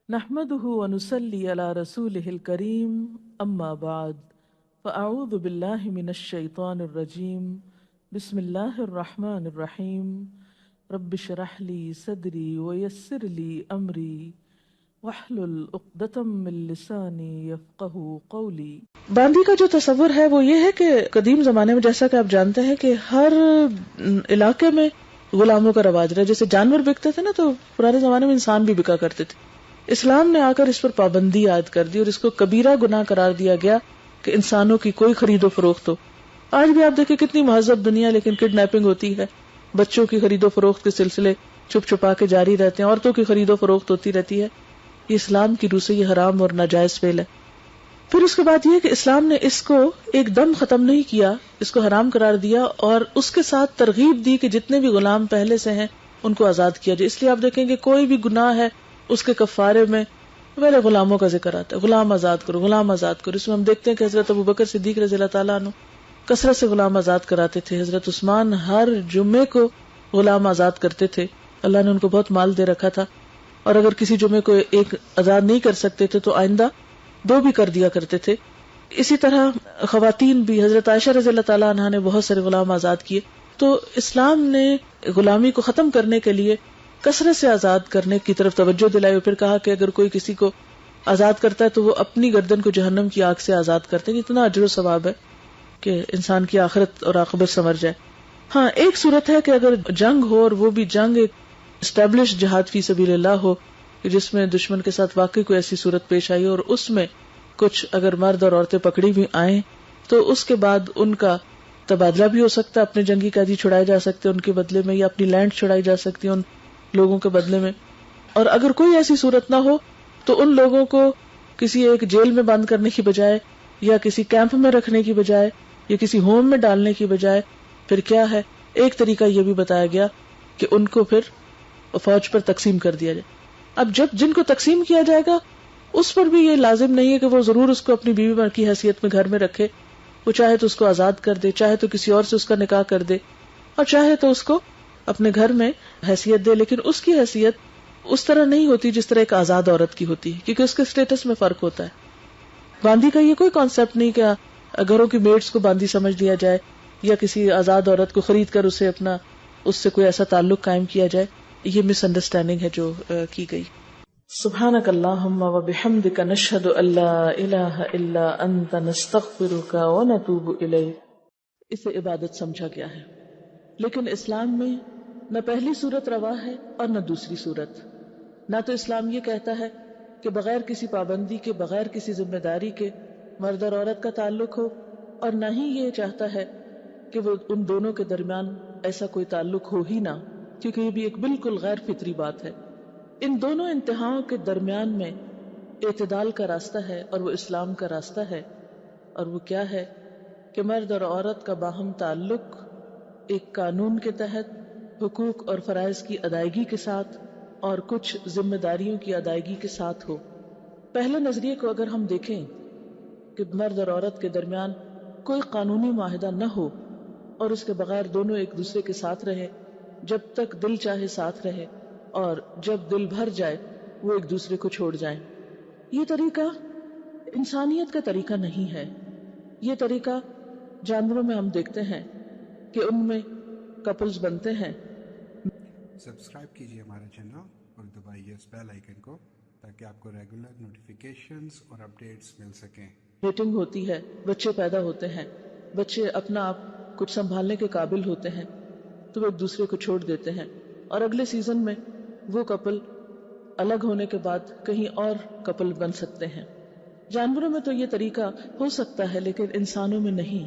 نحمده ونصلي على رسوله الكريم أما بعد فأعوذ بالله من الشيطان الرجيم بسم الله الرحمن الرحيم رب اشرح لي صدري ويسر لي أمري واحلل عقدة من لساني يفقهوا قولي۔ باندی کا جو تصور ہے وہ یہ ہے کہ قدیم زمانے میں جیسا کہ آپ جانتے ہیں کہ ہر علاقے میں غلاموں کا رواج رہا، جیسے جانور بکتے تھے نا تو پرانے زمانے میں انسان بھی بکا کرتے تھے۔ اسلام نے آ کر اس پر پابندی عائد کر دی اور اس کو کبیرہ گناہ قرار دیا گیا کہ انسانوں کی کوئی خرید و فروخت ہو۔ آج بھی آپ دیکھیں کتنی مہذب دنیا، لیکن کڈنیپنگ ہوتی ہے، بچوں کی خرید و فروخت کے سلسلے چھپ چھپا کے جاری رہتے ہیں، عورتوں کی خرید و فروخت ہوتی رہتی ہے۔ یہ اسلام کی روح سے یہ حرام اور ناجائز فعل ہے۔ پھر اس کے بعد یہ کہ اسلام نے اس کو ایک دم ختم نہیں کیا، اس کو حرام قرار دیا اور اس کے ساتھ ترغیب دی کہ جتنے بھی غلام پہلے سے ہیں ان کو آزاد کیا جائے۔ اس لیے آپ دیکھیں گے کوئی بھی گناہ ہے اس کے کفارے میں پہلے غلاموں کا ذکر آتا ہے، غلام آزاد کرو، غلام آزاد کرو۔ اس میں ہم دیکھتے ہیں کہ حضرت ابوبکر صدیق رضی اللہ تعالیٰ عنہ کثرت سے غلام آزاد کراتے تھے۔ حضرت عثمان ہر جمعے کو غلام آزاد کرتے تھے، اللہ نے ان کو بہت مال دے رکھا تھا، اور اگر کسی جمعے کو ایک آزاد نہیں کر سکتے تھے تو آئندہ 2 بھی کر دیا کرتے تھے۔ اسی طرح خواتین بھی، حضرت عائشہ رضی اللہ تعالیٰ عنہ نے بہت سارے غلام آزاد کیے۔ تو اسلام نے غلامی کو ختم کرنے کے لیے کثرت سے آزاد کرنے کی طرف توجہ دلائی، اور پھر کہا کہ اگر کوئی کسی کو آزاد کرتا ہے تو وہ اپنی گردن کو جہنم کی آگ سے آزاد کرتے ہیں۔ اتنا اجر و ثواب ہے کہ انسان کی آخرت اور عاقبت سنور جائے۔ ہاں، ایک صورت ہے کہ اگر جنگ ہو، اور وہ بھی جنگ ایک اسٹیبلش جہاد فی سبیل اللہ ہو، جس میں دشمن کے ساتھ واقعی کوئی ایسی صورت پیش آئی اور اس میں کچھ اگر مرد اور عورتیں پکڑی بھی آئیں تو اس کے بعد ان کا تبادلہ بھی ہو سکتا ہے، اپنے جنگی قیدی چھڑائے جا سکتے ہیں ان کے بدلے میں، یا اپنی لینڈ چھڑائی جا سکتی ہے ان لوگوں کے بدلے میں۔ اور اگر کوئی ایسی صورت نہ ہو تو ان لوگوں کو کسی ایک جیل میں بند کرنے کی بجائے، یا کسی کیمپ میں رکھنے کی بجائے، یا کسی ہوم میں ڈالنے کی بجائے پھر کیا ہے، ایک طریقہ یہ بھی بتایا گیا کہ ان کو پھر فوج پر تقسیم کر دیا جائے۔ اب جن کو تقسیم کیا جائے گا اس پر بھی یہ لازم نہیں ہے کہ وہ ضرور اس کو اپنی بیوی کی حیثیت میں گھر میں رکھے، وہ چاہے تو اس کو آزاد کر دے، چاہے تو کسی اور سے اس کا نکاح کر دے، اور چاہے تو اس کو اپنے گھر میں حیثیت دے، لیکن اس کی حیثیت اس طرح نہیں ہوتی جس طرح ایک آزاد عورت کی ہوتی ہے، کیونکہ اس کے سٹیٹس میں فرق ہوتا ہے۔ باندی کا یہ کوئی کانسیپٹ نہیں کہ گھروں کی میڈس کو باندی سمجھ لیا جائے، یا کسی آزاد عورت کو خرید کر اس سے کوئی ایسا تعلق قائم کیا جائے۔ یہ مس انڈرسٹینڈنگ ہے جو کی گئی۔ سبحانک اللہم و بحمدک نشہد ان لا الہ الا انت نستغفرک و نتوب الیک۔ اسے عبادت سمجھا گیا ہے، لیکن اسلام میں نہ پہلی صورت روا ہے اور نہ دوسری صورت۔ نہ تو اسلام یہ کہتا ہے کہ بغیر کسی پابندی کے، بغیر کسی ذمہ داری کے مرد اور عورت کا تعلق ہو، اور نہ ہی یہ چاہتا ہے کہ وہ ان دونوں کے درمیان ایسا کوئی تعلق ہو ہی نہ، کیونکہ یہ بھی ایک بالکل غیر فطری بات ہے۔ ان دونوں انتہاؤں کے درمیان میں اعتدال کا راستہ ہے، اور وہ اسلام کا راستہ ہے، اور وہ کیا ہے کہ مرد اور عورت کا باہم تعلق ایک قانون کے تحت حقوق اور فرائض کی ادائیگی کے ساتھ اور کچھ ذمہ داریوں کی ادائیگی کے ساتھ ہو۔ پہلے نظریے کو اگر ہم دیکھیں کہ مرد اور عورت کے درمیان کوئی قانونی معاہدہ نہ ہو اور اس کے بغیر دونوں ایک دوسرے کے ساتھ رہے، جب تک دل چاہے ساتھ رہے، اور جب دل بھر جائے وہ ایک دوسرے کو چھوڑ جائیں، یہ طریقہ انسانیت کا طریقہ نہیں ہے۔ یہ طریقہ جانوروں میں ہم دیکھتے ہیں کہ ان میں کپلز بنتے ہیں۔ سبسکرائب کیجیے ہمارا چینل اور دبائیے اس بیل آئیکن کو تاکہ آپ کو ریگولر نوٹیفیکیشنز اور اپڈیٹس مل سکیں۔ میٹنگ ہوتی ہے، بچے پیدا ہوتے ہیں، بچے اپنا آپ کچھ سنبھالنے کے قابل ہوتے ہیں تو وہ ایک دوسرے کو چھوڑ دیتے ہیں، اور اگلے سیزن میں وہ کپل الگ ہونے کے بعد کہیں اور کپل بن سکتے ہیں۔ جانوروں میں تو یہ طریقہ ہو سکتا ہے لیکن انسانوں میں نہیں۔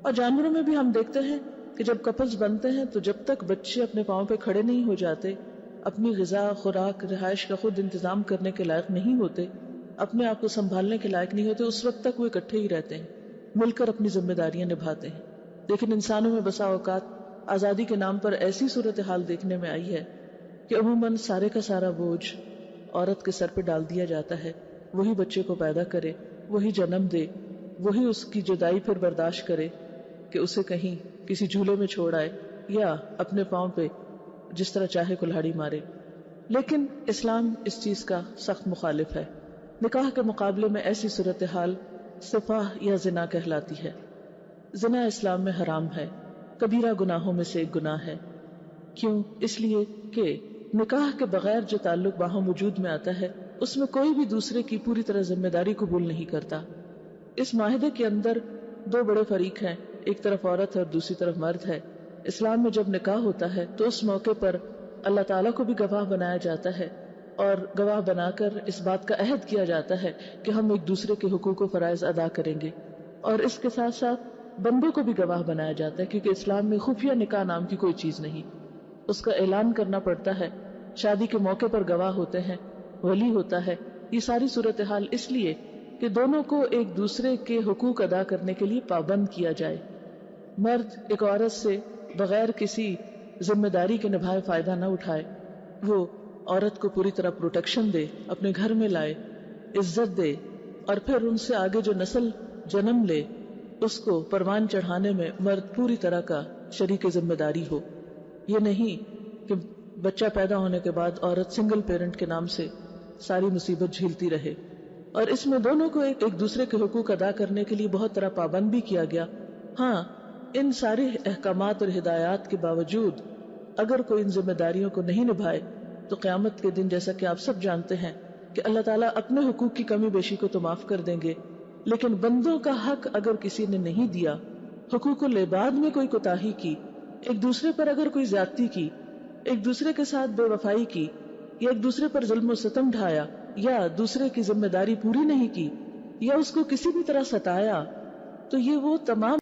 اور جانوروں میں بھی ہم دیکھتے ہیں کہ جب کپلز بنتے ہیں تو جب تک بچے اپنے پاؤں پہ کھڑے نہیں ہو جاتے، اپنی غذا، خوراک، رہائش کا خود انتظام کرنے کے لائق نہیں ہوتے، اپنے آپ کو سنبھالنے کے لائق نہیں ہوتے، اس وقت تک وہ اکٹھے ہی رہتے ہیں، مل کر اپنی ذمہ داریاں نبھاتے ہیں۔ لیکن انسانوں میں بسا اوقات آزادی کے نام پر ایسی صورتحال دیکھنے میں آئی ہے کہ عموماً سارے کا سارا بوجھ عورت کے سر پہ ڈال دیا جاتا ہے، وہی بچے کو پیدا کرے، وہی جنم دے، وہی اس کی جدائی پھر برداشت کرے کہ اسے کہیں کسی جھولے میں چھوڑ آئے یا اپنے پاؤں پہ جس طرح چاہے کلہاڑی مارے۔ لیکن اسلام اس چیز کا سخت مخالف ہے۔ نکاح کے مقابلے میں ایسی صورتحال سفاح یا زنا کہلاتی ہے۔ زنا اسلام میں حرام ہے، کبیرہ گناہوں میں سے ایک گناہ ہے۔ کیوں؟ اس لیے کہ نکاح کے بغیر جو تعلق باہم وجود میں آتا ہے اس میں کوئی بھی دوسرے کی پوری طرح ذمہ داری قبول نہیں کرتا۔ اس معاہدے کے اندر دو بڑے فریق ہیں، ایک طرف عورت ہے اور دوسری طرف مرد ہے۔ اسلام میں جب نکاح ہوتا ہے تو اس موقع پر اللہ تعالیٰ کو بھی گواہ بنایا جاتا ہے، اور گواہ بنا کر اس بات کا عہد کیا جاتا ہے کہ ہم ایک دوسرے کے حقوق و فرائض ادا کریں گے، اور اس کے ساتھ ساتھ بندوں کو بھی گواہ بنایا جاتا ہے، کیونکہ اسلام میں خفیہ نکاح نام کی کوئی چیز نہیں، اس کا اعلان کرنا پڑتا ہے۔ شادی کے موقع پر گواہ ہوتے ہیں، ولی ہوتا ہے۔ یہ ساری صورتحال اس لیے کہ دونوں کو ایک دوسرے کے حقوق ادا کرنے کے لیے پابند کیا جائے۔ مرد ایک عورت سے بغیر کسی ذمہ داری کے نبھائے فائدہ نہ اٹھائے، وہ عورت کو پوری طرح پروٹیکشن دے، اپنے گھر میں لائے، عزت دے، اور پھر ان سے آگے جو نسل جنم لے اس کو پروان چڑھانے میں مرد پوری طرح کا شریک ذمہ داری ہو۔ یہ نہیں کہ بچہ پیدا ہونے کے بعد عورت سنگل پیرنٹ کے نام سے ساری مصیبت جھیلتی رہے۔ اور اس میں دونوں کو ایک دوسرے کے حقوق ادا کرنے کے لیے بہت طرح پابند بھی کیا گیا۔ ہاں، ان سارے احکامات اور ہدایات کے باوجود اگر کوئی ان ذمہ داریوں کو نہیں نبھائے تو قیامت کے دن جیسا کہ آپ سب جانتے ہیں کہ اللہ تعالیٰ اپنے حقوق کی کمی بیشی کو تو معاف کر دیں گے، لیکن بندوں کا حق اگر کسی نے نہیں دیا، حقوق العباد میں کوئی کوتاہی کی، ایک دوسرے پر اگر کوئی زیادتی کی، ایک دوسرے کے ساتھ بے وفائی کی، یا ایک دوسرے پر ظلم و ستم ڈھایا، یا دوسرے کی ذمہ داری پوری نہیں کی، یا اس کو کسی بھی طرح ستایا، تو یہ وہ تمام